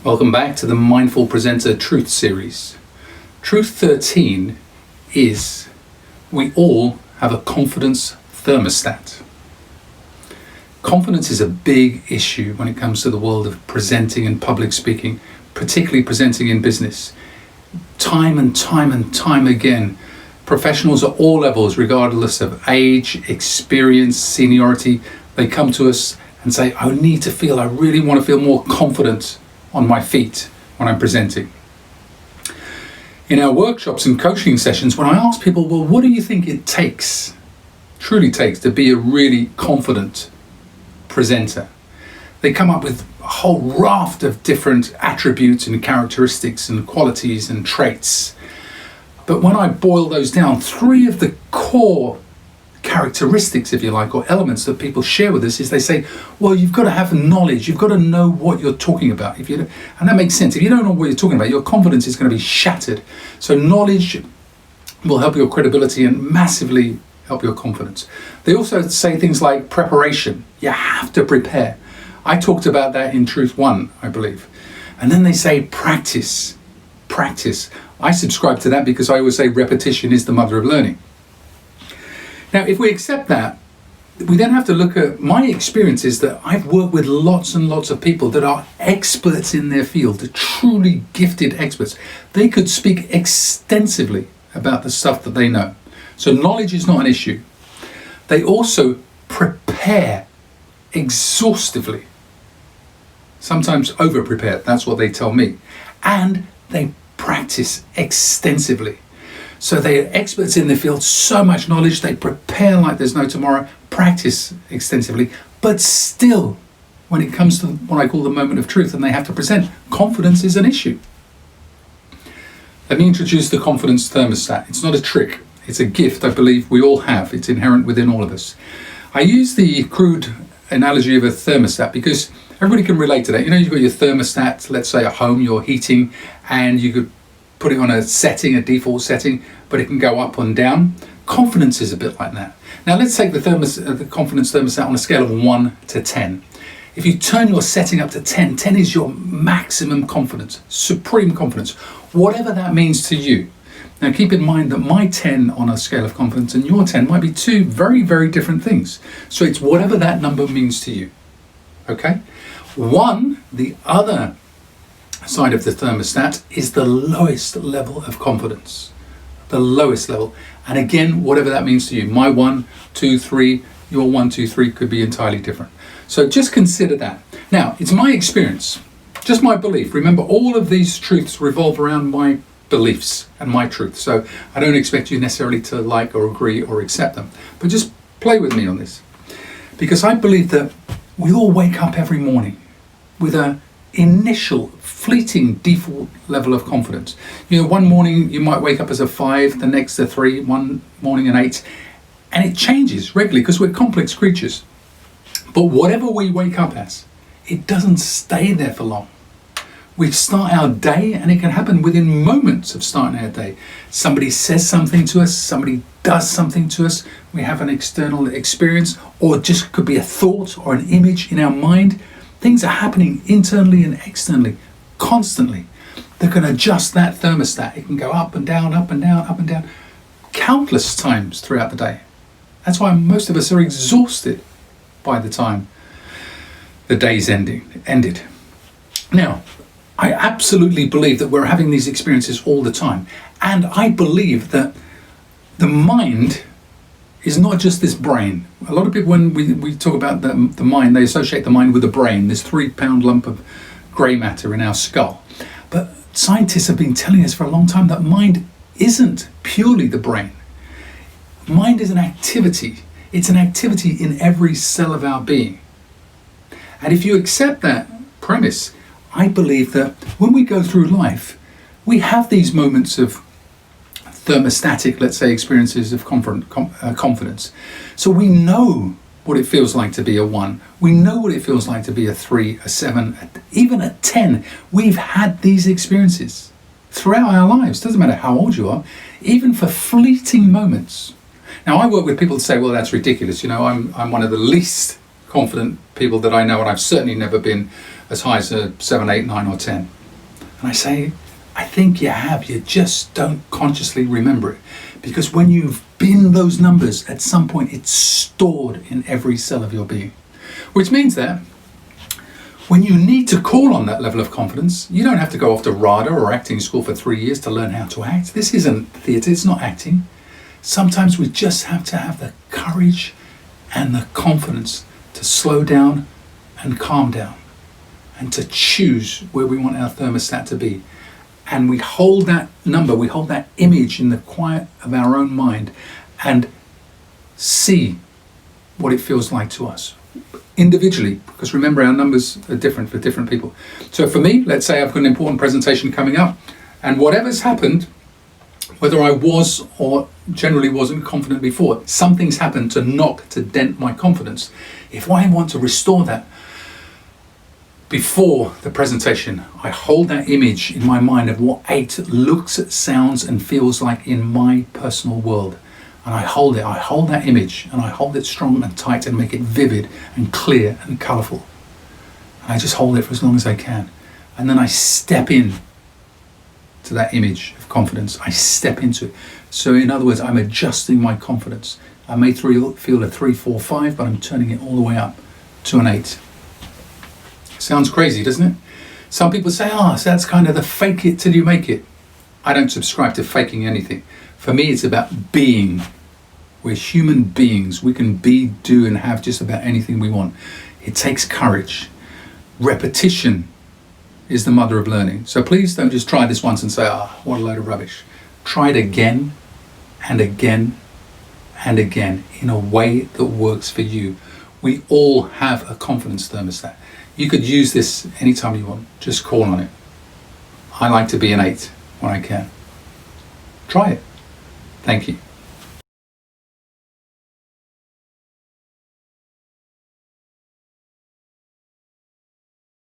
Welcome back to the Mindful Presenter Truth Series. Truth 13 is we all have a confidence thermostat. Confidence is a big issue when it comes to the world of presenting and public speaking, particularly presenting in business. Time and time again, professionals at all levels, regardless of age, experience, seniority, they come to us and say, I really want to feel more confident on my feet when I'm presenting. In our workshops and coaching sessions, when I ask people, well, what do you think it truly takes to be a really confident presenter? They come up with a whole raft of different attributes and characteristics and qualities and traits. But when I boil those down, 3 of the core characteristics, if you like, or elements that people share with us is they say, well, you've got to have knowledge, you've got to know what you're talking about. And that makes sense. If you don't know what you're talking about, your confidence is going to be shattered. So knowledge will help your credibility and massively help your confidence. They also say things like preparation. You have to prepare. I talked about that in Truth 1, I believe. And then they say practice. I subscribe to that because I always say repetition is the mother of learning. Now, if we accept that, we then have to look at my experiences that I've worked with lots and lots of people that are experts in their field, truly gifted experts. They could speak extensively about the stuff that they know. So knowledge is not an issue. They also prepare exhaustively, sometimes over-prepared, that's what they tell me. And they practice extensively. So they are experts in their field, so much knowledge, they prepare like there's no tomorrow, practice extensively, but still, when it comes to what I call the moment of truth and they have to present, confidence is an issue. Let me introduce the confidence thermostat. It's not a trick, it's a gift I believe we all have. It's inherent within all of us. I use the crude analogy of a thermostat because everybody can relate to that. You know, you've got your thermostat, let's say at home, you're heating, and you could put it on a default setting, but it can go up and down. Confidence is a bit like that. Now let's take the confidence thermostat on a scale of 1 to 10. If you turn your setting up to 10, 10 is your maximum confidence, supreme confidence, whatever that means to you. Now keep in mind that my 10 on a scale of confidence and your 10 might be 2 very, very different things. So it's whatever that number means to you, okay? 1, the other side of the thermostat, is the lowest level of confidence, the lowest level. And again, whatever that means to you, my 1, 2, 3, your 1, 2, 3 could be entirely different. So just consider that. Now, it's my experience, just my belief. Remember, all of these truths revolve around my beliefs and my truth. So I don't expect you necessarily to like or agree or accept them, but just play with me on this. Because I believe that we all wake up every morning with an initial fleeting default level of confidence. You know, one morning you might wake up as a 5, the next a 3, one morning an 8, and it changes regularly because we're complex creatures. But whatever we wake up as, it doesn't stay there for long. We start our day, and it can happen within moments of starting our day. Somebody says something to us, somebody does something to us, we have an external experience, or just could be a thought or an image in our mind. Things are happening internally and externally, constantly, that can adjust that thermostat. It can go up and down, up and down, up and down, countless times throughout the day. That's why most of us are exhausted by the time the day's ended. Now, I absolutely believe that we're having these experiences all the time. And I believe that the mind is not just this brain. A lot of people, when we talk about the mind, they associate the mind with the brain, this 3-pound lump of grey matter in our skull. But scientists have been telling us for a long time that mind isn't purely the brain. Mind is an activity. It's an activity in every cell of our being. And if you accept that premise, I believe that when we go through life, we have these moments of thermostatic, let's say, experiences of confidence. So we know what it feels like to be a 1. We know what it feels like to be a 3, a 7, even a 10. We've had these experiences throughout our lives. Doesn't matter how old you are, even for fleeting moments. Now, I work with people that say, well, that's ridiculous. You know, I'm one of the least confident people that I know, and I've certainly never been as high as a 7, 8, 9 or 10. And I say, I think you have, you just don't consciously remember it. Because when you've been those numbers, at some point it's stored in every cell of your being. Which means that when you need to call on that level of confidence, you don't have to go off to RADA or acting school for 3 years to learn how to act. This isn't theatre, it's not acting. Sometimes we just have to have the courage and the confidence to slow down and calm down and to choose where we want our thermostat to be. And we hold that number, we hold that image in the quiet of our own mind and see what it feels like to us individually, because remember, our numbers are different for different people. So for me, let's say I've got an important presentation coming up, and whatever's happened, whether I was or generally wasn't confident before, something's happened to dent my confidence. If I want to restore that before the presentation, I hold that image in my mind of what 8 looks, sounds and feels like in my personal world. And I hold that image, and I hold it strong and tight and make it vivid and clear and colourful. And I just hold it for as long as I can. And then I step in to that image of confidence. I step into it. So in other words, I'm adjusting my confidence. I may feel a 3, 4, 5, but I'm turning it all the way up to an 8. Sounds crazy, doesn't it? Some people say, so that's kind of the fake it till you make it. I don't subscribe to faking anything. For me, it's about being. We're human beings. We can be, do, and have just about anything we want. It takes courage. Repetition is the mother of learning. So please don't just try this once and say, what a load of rubbish. Try it again and again and again in a way that works for you. We all have a confidence thermostat. You could use this anytime you want. Just call on it. I like to be an 8 when I can. Try it. Thank you.